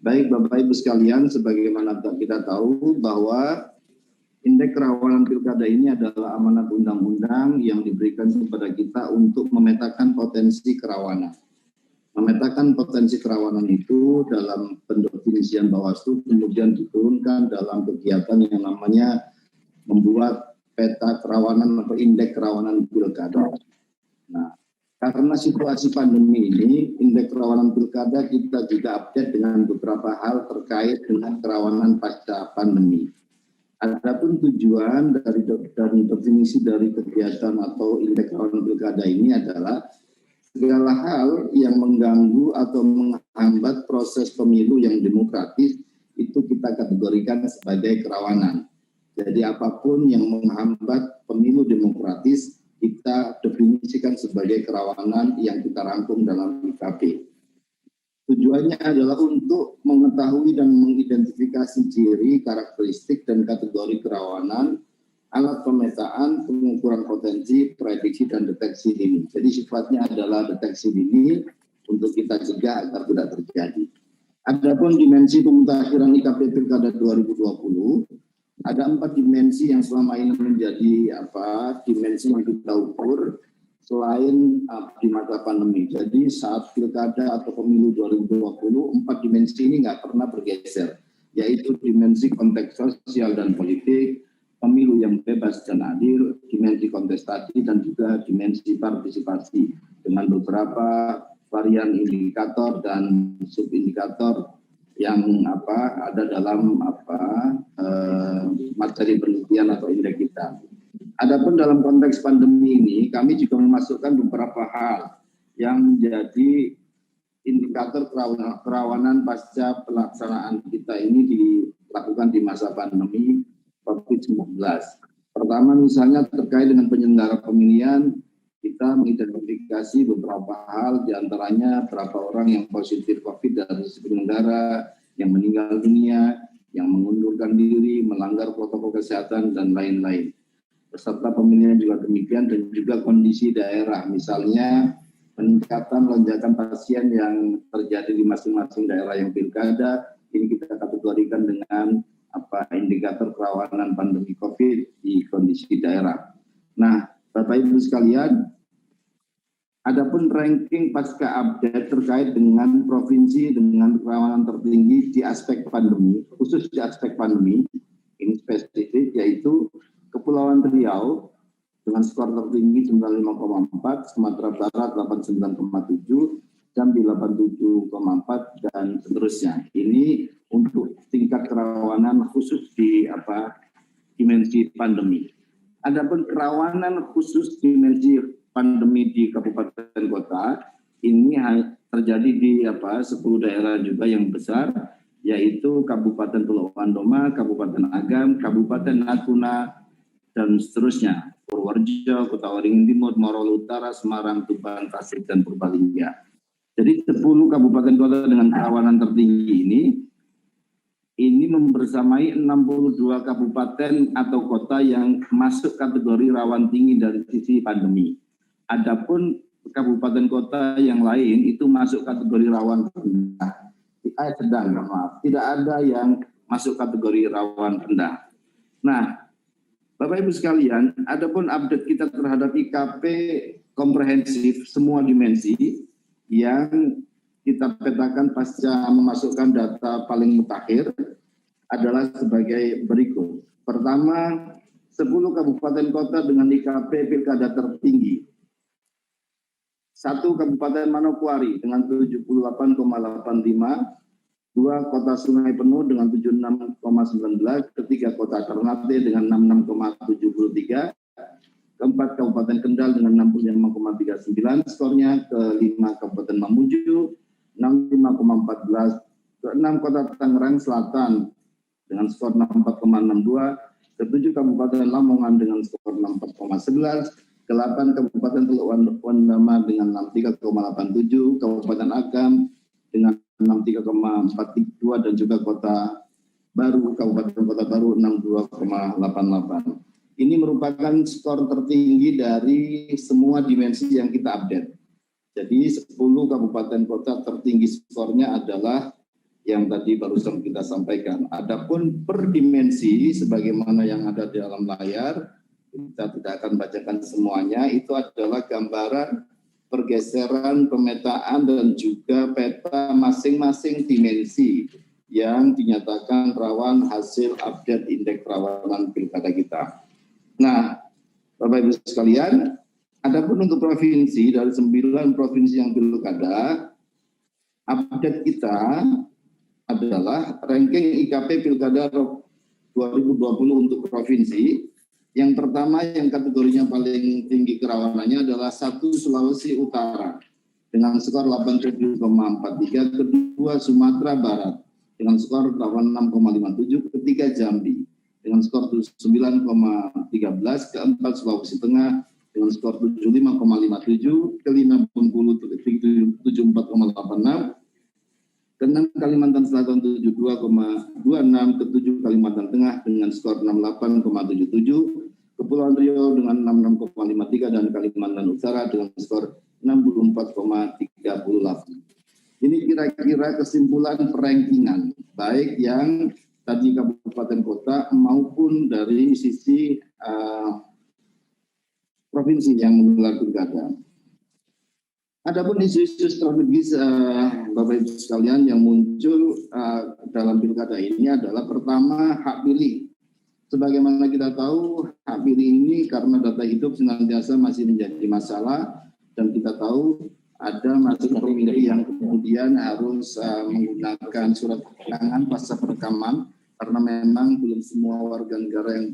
Baik Bapak Ibu sekalian, sebagaimana kita tahu bahwa indeks kerawanan pilkada ini adalah amanat undang-undang yang diberikan kepada kita untuk memetakan potensi kerawanan. Memetakan potensi kerawanan itu dalam pendefinisian Bawaslu kemudian diturunkan dalam kegiatan yang namanya membuat peta kerawanan atau indeks kerawanan pilkada. Nah, karena situasi pandemi ini, indeks kerawanan pilkada kita juga update dengan beberapa hal terkait dengan kerawanan pasca pandemi. Adapun tujuan dari definisi dari kegiatan atau indeks kerawanan pilkada ini adalah segala hal yang mengganggu atau menghambat proses pemilu yang demokratis itu kita kategorikan sebagai kerawanan. Jadi apapun yang menghambat pemilu demokratis kita definisikan sebagai kerawanan yang kita rangkum dalam IKP. Tujuannya adalah untuk mengetahui dan mengidentifikasi ciri, karakteristik, dan kategori kerawanan, alat pemetaan, pengukuran potensi, prediksi, dan deteksi dini. Jadi sifatnya adalah deteksi dini untuk kita cegah agar tidak terjadi. Adapun dimensi pemutakhiran IKP Pilkada 2020, ada 4 dimensi yang selama ini menjadi dimensi yang kita ukur selain di masa pandemi. Jadi saat pilkada atau pemilu 2020, 4 dimensi ini nggak pernah bergeser, yaitu dimensi konteks sosial dan politik, pemilu yang bebas dan adil, dimensi kontestasi, dan juga dimensi partisipasi dengan beberapa varian indikator dan subindikator yang ada dalam materi penelitian atau indeks kita. Adapun dalam konteks pandemi ini, kami juga memasukkan beberapa hal yang menjadi indikator kerawanan pasca pelaksanaan kita ini dilakukan di masa pandemi COVID-19. Pertama misalnya terkait dengan penyelenggara pemilihan, kita mengidentifikasi beberapa hal, diantaranya berapa orang yang positif COVID dari penyelenggara, yang meninggal dunia, yang mengundurkan diri, melanggar protokol kesehatan, dan lain-lain. Peserta pemilihan juga demikian, dan juga kondisi daerah, misalnya peningkatan lonjakan pasien yang terjadi di masing-masing daerah yang pilkada, ini kita kategorikan dengan indikator kerawanan pandemi COVID di kondisi daerah. Nah, Bapak Ibu sekalian, adapun ranking pasca update terkait dengan provinsi dengan kerawanan tertinggi di aspek pandemi, khusus di aspek pandemi, ini spesifik, yaitu Kepulauan Riau dengan skor tertinggi 95,4, Sumatera Barat 89,7, Jambi 87,4, dan seterusnya. Ini untuk tingkat kerawanan khusus di dimensi pandemi. Adapun kerawanan khusus dimensi pandemi di kabupaten kota ini terjadi di 10 daerah juga yang besar, yaitu Kabupaten Pulau Mandoma, Kabupaten Agam, Kabupaten Natuna, dan seterusnya. Purworejo, Kota Waringin Timur, Morowali Utara, Semarang, Tuban, Tasik, dan Purbalingga. Jadi 10 kabupaten kota dengan kerawanan tertinggi ini membersamai 62 kabupaten atau kota yang masuk kategori rawan tinggi dari sisi pandemi. Adapun kabupaten kota yang lain itu masuk kategori rawan rendah. Tidak ada yang masuk kategori rawan rendah. Nah, Bapak Ibu sekalian, adapun update kita terhadap IKP komprehensif semua dimensi yang kita petakan pasca memasukkan data paling mutakhir adalah sebagai berikut. Pertama, 10 kabupaten kota dengan IKP pilkada tertinggi. 1 Kabupaten Manokwari dengan 78,85, 2 Kota Sungai Penuh dengan 76,19, ketiga Kota Ternate dengan 66,73, keempat Kabupaten Kendal dengan 65,39, skornya ke-5 Kabupaten Mamuju 65,14, ke-6 Kota Tangerang Selatan dengan skor 64,62, ke-7 Kabupaten Lamongan dengan skor 64,11, ke-8 Kabupaten Teluk Wandama dengan 63,87, Kabupaten Agam dengan 63,42, dan juga Kota Baru, Kabupaten Kota Baru 62,88. Ini merupakan skor tertinggi dari semua dimensi yang kita update. Jadi 10 kabupaten kota tertinggi skornya adalah yang tadi barusan kita sampaikan. Adapun per dimensi sebagaimana yang ada di dalam layar, kita tidak akan bacakan semuanya, itu adalah gambaran pergeseran, pemetaan, dan juga peta masing-masing dimensi yang dinyatakan rawan hasil update indeks kerawanan pilkada kita. Nah, Bapak Ibu sekalian, adapun untuk provinsi, dari 9 provinsi yang pilkada, update kita adalah ranking IKP Pilkada 2020 untuk provinsi. Yang pertama yang kategorinya paling tinggi kerawanannya adalah 1 Sulawesi Utara dengan skor 87,43, kedua Sumatera Barat dengan skor 86,57, ketiga Jambi dengan skor 79,13, keempat Sulawesi Tengah dengan skor 75,57, kelima Bengkulu 74,86, keenam Kalimantan Selatan 72,26, ketujuh Kalimantan Tengah dengan skor 68,77, Kepulauan Riau dengan 66,53, dan Kalimantan Utara dengan skor 64,38. Ini kira-kira kesimpulan perankingan, baik yang tadi kabupaten kota maupun dari sisi provinsi yang menggelar pilkada. Adapun isu-isu strategis Bapak Ibu sekalian yang muncul dalam pilkada ini adalah pertama hak pilih. Sebagaimana kita tahu, hak pilih ini karena data hidup senantiasa masih menjadi masalah, dan kita tahu ada masuk pemilih yang kemudian harus menggunakan surat keterangan pasca perekaman karena memang belum semua warga negara yang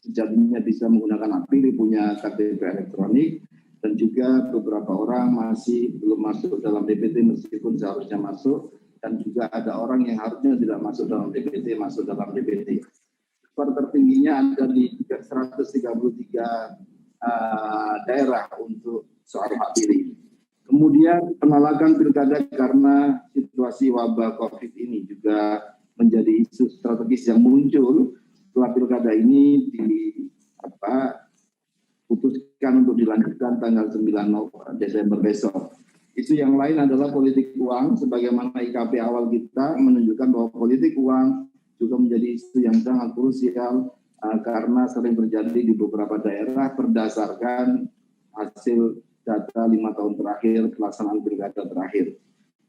sejatinya bisa menggunakan hak pilih punya KTP elektronik. Dan juga beberapa orang masih belum masuk dalam DPT meskipun seharusnya masuk, dan juga ada orang yang harusnya tidak masuk dalam DPT, masuk dalam DPT. Skor tertingginya ada di 133 daerah untuk soal hak pilih. Kemudian penolakan pilkada karena situasi wabah COVID ini juga menjadi isu strategis yang muncul setelah pilkada ini putuskan untuk dilanjutkan tanggal 9 Desember besok. Isu yang lain adalah politik uang, sebagaimana IKP awal kita menunjukkan bahwa politik uang juga menjadi isu yang sangat krusial karena sering terjadi di beberapa daerah berdasarkan hasil data 5 tahun terakhir pelaksanaan pilkada terakhir.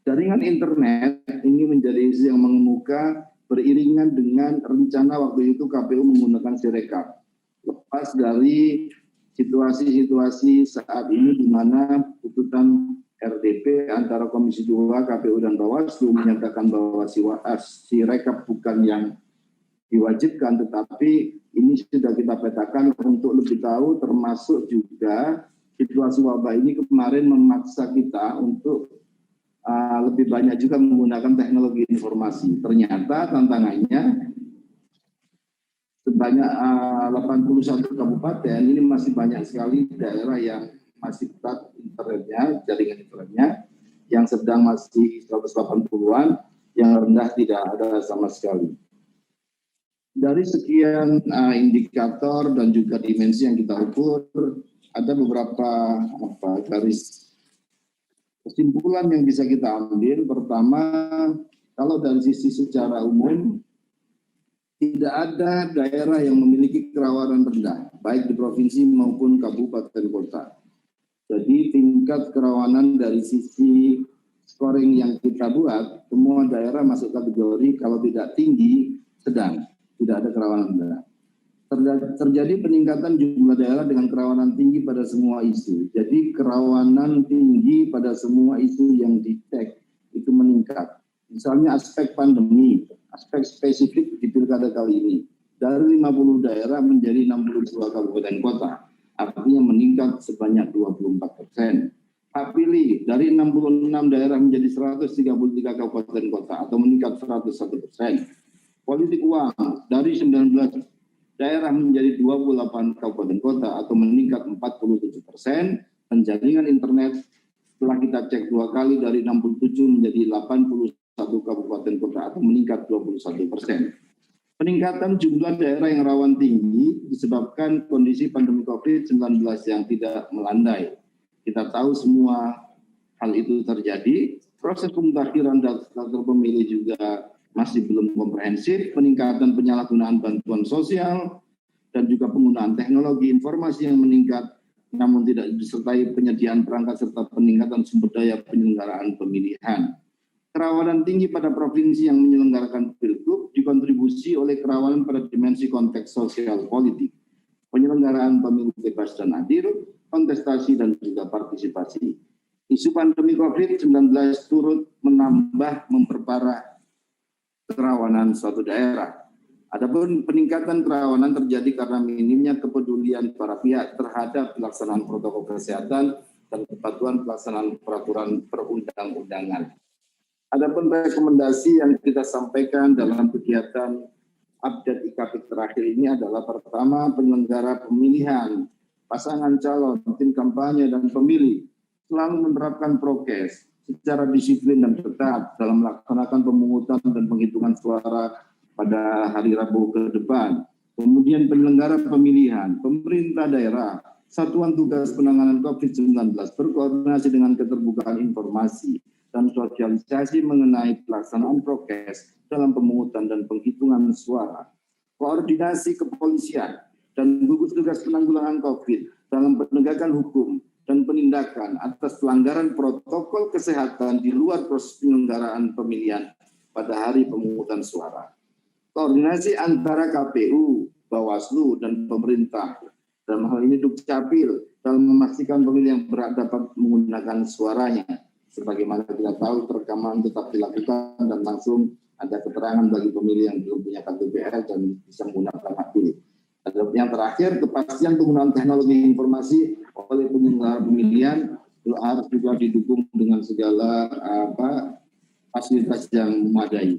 Jaringan internet ini menjadi isu yang mengemuka beriringan dengan rencana waktu itu KPU menggunakan Sirekap. Lepas dari situasi-situasi saat ini di mana putusan RDP antara Komisi 2, KPU, dan Bawaslu menyatakan bahwa Sirekap bukan yang diwajibkan, tetapi ini sudah kita petakan untuk lebih tahu, termasuk juga situasi wabah ini kemarin memaksa kita untuk lebih banyak juga menggunakan teknologi informasi. Ternyata tantangannya sebanyak 81 kabupaten, ini masih banyak sekali daerah yang masih ketat internetnya, jaringan internetnya, yang sedang masih 180-an, yang rendah tidak ada sama sekali. Dari sekian indikator dan juga dimensi yang kita ukur, ada beberapa garis kesimpulan yang bisa kita ambil. Pertama, kalau dari sisi secara umum, tidak ada daerah yang memiliki kerawanan rendah, baik di provinsi maupun kabupaten kota. Jadi tingkat kerawanan dari sisi scoring yang kita buat, semua daerah masuk kategori kalau tidak tinggi, sedang, tidak ada kerawanan rendah. Terjadi peningkatan jumlah daerah dengan kerawanan tinggi pada semua isu. Jadi kerawanan tinggi pada semua isu yang dicek itu meningkat. Misalnya aspek pandemi, aspek spesifik di pilkada kali ini, dari 50 daerah menjadi 62 kabupaten kota, artinya meningkat sebanyak 24%. Hak pilih dari 66 daerah menjadi 133 kabupaten kota atau meningkat 101%. Politik uang dari 19 daerah menjadi 28 kabupaten kota atau meningkat 47%. Dan jaringan internet setelah kita cek 2 kali dari 67 menjadi 81 kabupaten kota atau meningkat 21%. Peningkatan jumlah daerah yang rawan tinggi disebabkan kondisi pandemi COVID-19 yang tidak melandai. Kita tahu semua hal itu terjadi, proses pemutakhiran daftar pemilih juga masih belum komprehensif, peningkatan penyalahgunaan bantuan sosial, dan juga penggunaan teknologi informasi yang meningkat, namun tidak disertai penyediaan perangkat serta peningkatan sumber daya penyelenggaraan pemilihan. Kerawanan tinggi pada provinsi yang menyelenggarakan pilgub dikontribusi oleh kerawanan pada dimensi konteks sosial politik, penyelenggaraan pemilu bebas dan adil, kontestasi dan juga partisipasi. Isu pandemi COVID-19 turut memperparah kerawanan suatu daerah. Adapun peningkatan kerawanan terjadi karena minimnya kepedulian para pihak terhadap pelaksanaan protokol kesehatan dan kepatuhan pelaksanaan peraturan perundang-undangan. Adapun rekomendasi yang kita sampaikan dalam kegiatan update IKP terakhir ini adalah pertama, penyelenggara pemilihan, pasangan calon, tim kampanye, dan pemilih selalu menerapkan prokes secara disiplin dan ketat dalam melaksanakan pemungutan dan penghitungan suara pada hari Rabu ke depan. Kemudian penyelenggara pemilihan, pemerintah daerah, Satuan Tugas Penanganan COVID-19 berkoordinasi dengan keterbukaan informasi dan sosialisasi mengenai pelaksanaan prokes dalam pemungutan dan penghitungan suara. Koordinasi kepolisian dan gugus tugas penanggulangan COVID dalam penegakan hukum dan penindakan atas pelanggaran protokol kesehatan di luar proses penyelenggaraan pemilihan pada hari pemungutan suara. Koordinasi antara KPU, Bawaslu, dan pemerintah, dalam hal ini Dukcapil, dalam memastikan pemilih yang berhak dapat menggunakan suaranya. Sebagaimana kita tahu, rekaman tetap dilakukan dan langsung ada keterangan bagi pemilih yang belum punya KTPL dan bisa menggunakan hak pilih. Yang terakhir, kepastian penggunaan teknologi informasi oleh penyelenggara pemilihan harus juga didukung dengan segala fasilitas yang memadai.